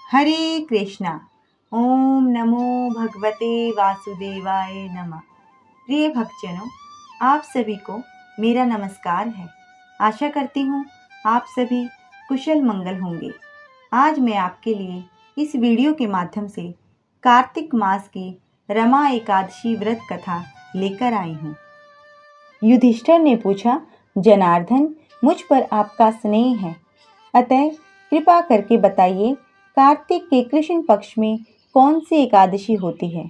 हरे कृष्णा। ओम नमो भगवते वासुदेवाय नमः। प्रिय भक्तजनों, आप सभी को मेरा नमस्कार है। आशा करती हूँ आप सभी कुशल मंगल होंगे। आज मैं आपके लिए इस वीडियो के माध्यम से कार्तिक मास की रमा एकादशी व्रत कथा लेकर आई हूँ। युधिष्ठिर ने पूछा, जनार्दन, मुझ पर आपका स्नेह है, अतः कृपा करके बताइए, कार्तिक के कृष्ण पक्ष में कौन सी एकादशी होती है।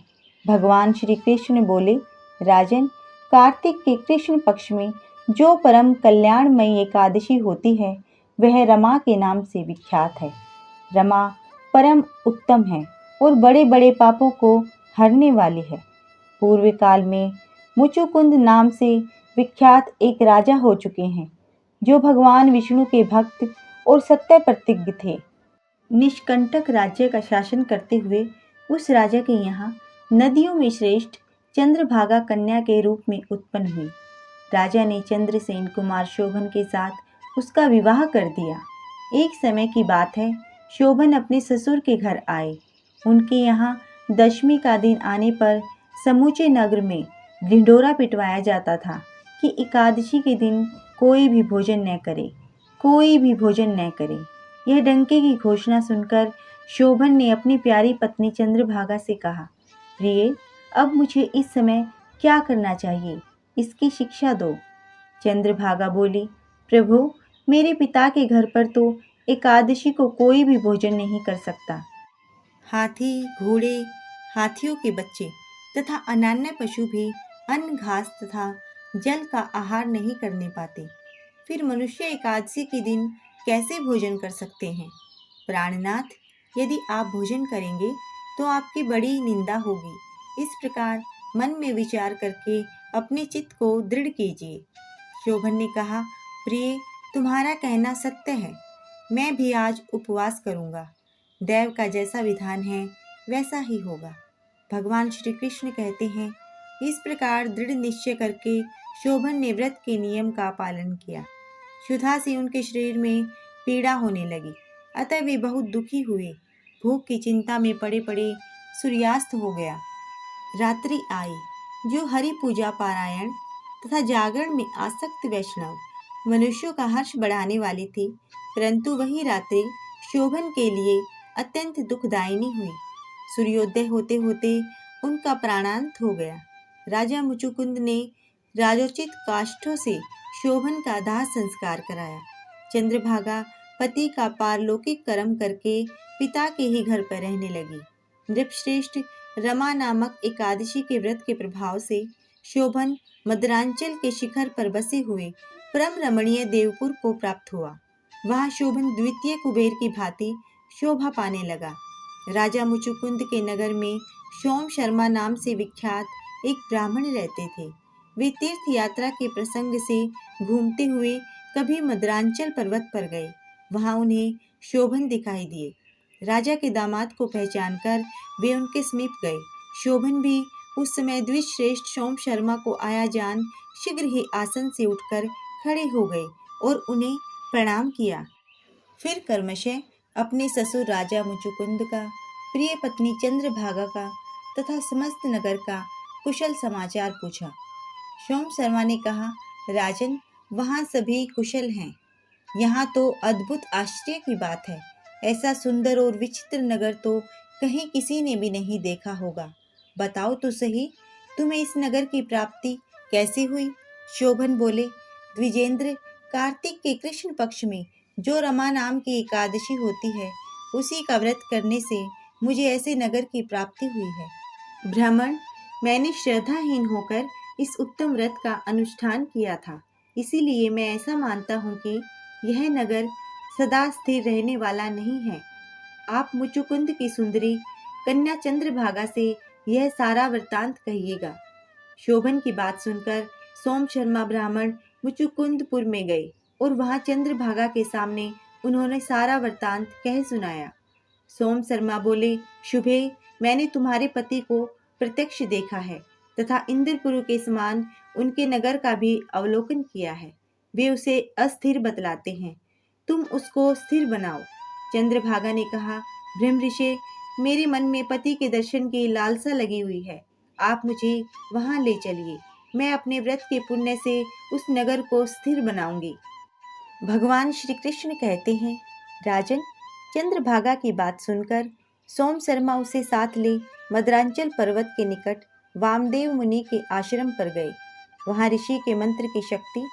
भगवान श्री कृष्ण बोले, राजन, कार्तिक के कृष्ण पक्ष में जो परम कल्याणमयी एकादशी होती है वह रमा के नाम से विख्यात है। रमा परम उत्तम है और बड़े बड़े पापों को हरने वाली है। पूर्व काल में मुचुकुंद नाम से विख्यात एक राजा हो चुके हैं, जो भगवान विष्णु के भक्त और सत्य प्रतिज्ञ थे। निष्कंटक राज्य का शासन करते हुए उस राजा के यहाँ नदियों में श्रेष्ठ चंद्रभागा कन्या के रूप में उत्पन्न हुई। राजा ने चंद्रसेन कुमार शोभन के साथ उसका विवाह कर दिया। एक समय की बात है, शोभन अपने ससुर के घर आए। उनके यहाँ दशमी का दिन आने पर समूचे नगर में ढिंढोरा पिटवाया जाता था कि एकादशी के दिन कोई भी भोजन न करे, कोई भी भोजन न करे। यह डंके की घोषणा सुनकर शोभन ने अपनी प्यारी पत्नी चंद्रभागा से कहा, प्रिय, अब मुझे इस समय क्या करना चाहिए, इसकी शिक्षा दो। चंद्रभागा बोली, प्रभु, मेरे पिता के घर पर तो एकादशी को कोई भी भोजन नहीं कर सकता। हाथी, घोड़े, हाथियों के बच्चे तथा अन्य पशु भी अन्न, घास तथा जल का आहार नहीं करने पाते। फिर मनुष्य एकादशी के दिन कैसे भोजन कर सकते हैं। प्राणनाथ, यदि आप भोजन करेंगे तो आपकी बड़ी निंदा होगी। इस प्रकार मन में विचार करके अपने चित्त को दृढ़ कीजिए। शोभन ने कहा, प्रिय, तुम्हारा कहना सत्य है, मैं भी आज उपवास करूंगा। देव का जैसा विधान है वैसा ही होगा। भगवान श्री कृष्ण कहते हैं, इस प्रकार दृढ़ निश्चय करके शोभन ने व्रत के नियम का पालन किया। क्षुधा से उनके शरीर में पीड़ा होने लगी, अतः वे बहुत दुखी हुए। भूख की चिंता में पड़े पड़े सूर्यास्त हो गया। रात्रि आई। जो हरि पूजा, पारायण तथा जागरण में आसक्त वैष्णव मनुष्यों का हर्ष बढ़ाने वाली थी, परंतु वही रात्रि शोभन के लिए अत्यंत दुखदायिनी हुई। सूर्योदय होते होते उनका प्राणांत हो गया। राजा मुचुकुंद ने राजोचित काष्ठों से शोभन का दाह संस्कार कराया। चंद्रभागा पति का पारलौकिक कर्म करके पिता के ही घर पर रहने लगी। नृपश्रेष्ठ रमा नामक एकादशी के व्रत के प्रभाव से शोभन मद्रांचल के शिखर पर बसे हुए परम रमणीय देवपुर को प्राप्त हुआ। वहां शोभन द्वितीय कुबेर की भांति शोभा पाने लगा। राजा मुचुकुंद के नगर में सोम शर्मा नाम से विख्यात एक ब्राह्मण रहते थे। वे तीर्थ यात्रा के प्रसंग से घूमते हुए कभी मद्रांचल पर्वत पर गए। वहां उन्हें शोभन दिखाई दिए। राजा के दामाद को पहचानकर वे उनके समीप गए। शोभन भी उस समय द्विजश्रेष्ठ सोम शर्मा को आया जान शीघ्र ही आसन से उठकर खड़े हो गए और उन्हें प्रणाम किया। फिर कर्मशः अपने ससुर राजा मुचुकुंद का, प्रिय पत्नी चंद्रभागा का तथा समस्त नगर का कुशल समाचार पूछा। सोम शर्मा ने कहा, राजन, वहाँ सभी कुशल हैं। यहाँ तो अद्भुत आश्चर्य की बात है। ऐसा सुंदर और विचित्र नगर तो कहीं किसी ने भी नहीं देखा होगा। बताओ तो सही, तुम्हें इस नगर की प्राप्ति कैसे हुई? शोभन बोले, द्विजेंद्र, कार्तिक के कृष्ण पक्ष में जो रमा नाम की एकादशी होती है, उसी का व्रत करने से मुझे ऐसे नगर की प्राप्ति हुई है। ब्राह्मण, मैंने श्रद्धाहीन होकर इस उत्तम व्रत का अनुष्ठान किया था, इसीलिए मैं ऐसा मानता हूँ कि यह नगर सदा स्थिर रहने वाला नहीं है। आप मुचुकुंद की सुंदरी कन्या चंद्रभागा से यह सारा वृत्तांत कहिएगा। शोभन की बात सुनकर सोम शर्मा ब्राह्मण मुचुकुंदपुर में गए और वहां चंद्रभागा के सामने उन्होंने सारा वृत्तांत कह सुनाया। सोम शर्मा बोले, शुभे, मैंने तुम्हारे पति को प्रत्यक्ष देखा है तथा इंद्रपुर के समान उनके नगर का भी अवलोकन किया है। वे उसे अस्थिर बतलाते हैं, तुम उसको स्थिर बनाओ। चंद्रभागा ने कहा, ब्रह्म ऋषि, मेरे मन में पति के दर्शन की लालसा लगी हुई है। आप मुझे वहां ले चलिए। मैं अपने व्रत के पुण्य से उस नगर को स्थिर बनाऊंगी। भगवान श्री कृष्ण कहते हैं, राजन, चंद्रभागा की बात सुनकर सोम शर्मा उसे साथ ले मद्रांचल पर्वत के निकट वामदेव मुनि के आश्रम पर गए। वहां ऋषि के मंत्र की शक्ति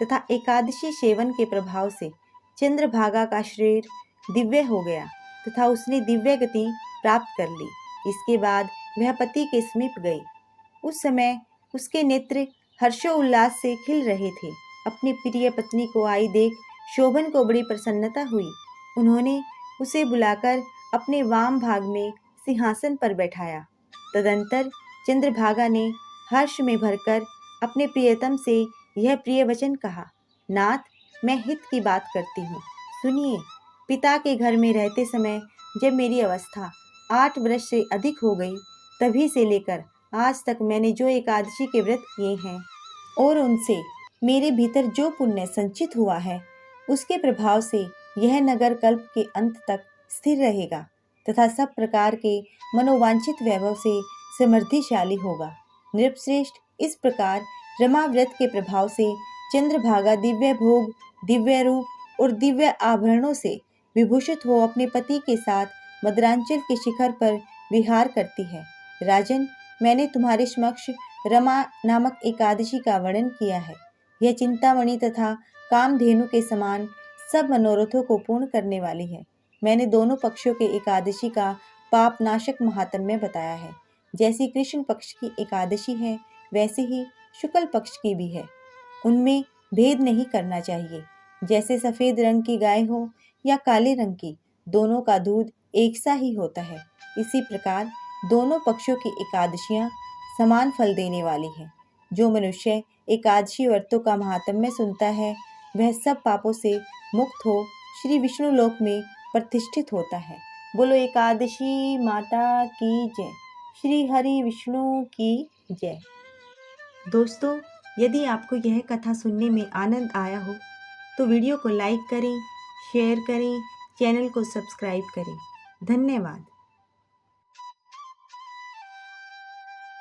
तथा एकादशी सेवन के प्रभाव से चंद्रभागा का शरीर दिव्य हो गया तथा उसने दिव्य गति प्राप्त कर ली। इसके बाद वह पति के समीप गई। उस समय उसके नेत्र हर्षोल्लास से खिल रहे थे। अपनी प्रिय पत्नी को आई देख शोभन को बड़ी प्रसन्नता हुई। उन्होंने उसे बुलाकर अपने वाम भाग में सिंहासन पर बैठाया। तदंतर चंद्रभागा ने हर्ष में भरकर अपने प्रियतम से यह प्रिय वचन कहा, नाथ, मैं हित की बात करती हूँ, सुनिए। पिता के घर में रहते समय जब मेरी अवस्था 8 वर्ष से अधिक हो गई, तभी से लेकर आज तक मैंने जो एकादशी के व्रत किए हैं और उनसे मेरे भीतर जो पुण्य संचित हुआ है, उसके प्रभाव से यह नगर कल्प के अंत तक स्थिर रहेगा तथा सब प्रकार के मनोवांछित वैभव से समृद्धिशाली होगा। नृपश्रेष्ठ, इस प्रकार रमा व्रत के प्रभाव से चंद्रभागा दिव्य भोग, दिव्य रूप और दिव्य आभरणों से विभूषित हो अपने पति के साथ मद्रांचल के शिखर पर विहार करती है। राजन, मैंने तुम्हारे समक्ष रमा नामक एकादशी का वर्णन किया है। यह चिंतामणि तथा कामधेनु के समान सब मनोरथों को पूर्ण करने वाली है। मैंने दोनों पक्षों के एकादशी का पाप नाशक महात्म्य बताया है। जैसी कृष्ण पक्ष की एकादशी है, वैसे ही शुक्ल पक्ष की भी है। उनमें भेद नहीं करना चाहिए। जैसे सफेद रंग की गाय हो या काले रंग की, दोनों का दूध एक सा ही होता है। इसी प्रकार दोनों पक्षों की एकादशियां समान फल देने वाली है। जो मनुष्य एकादशी व्रतों का महात्म्य सुनता है, वह सब पापों से मुक्त हो श्री विष्णु लोक में प्रतिष्ठित होता है। बोलो एकादशी माता की जय। श्री हरि विष्णु की जय। दोस्तों, यदि आपको यह कथा सुनने में आनंद आया हो तो वीडियो को लाइक करें, शेयर करें, चैनल को सब्सक्राइब करें। धन्यवाद।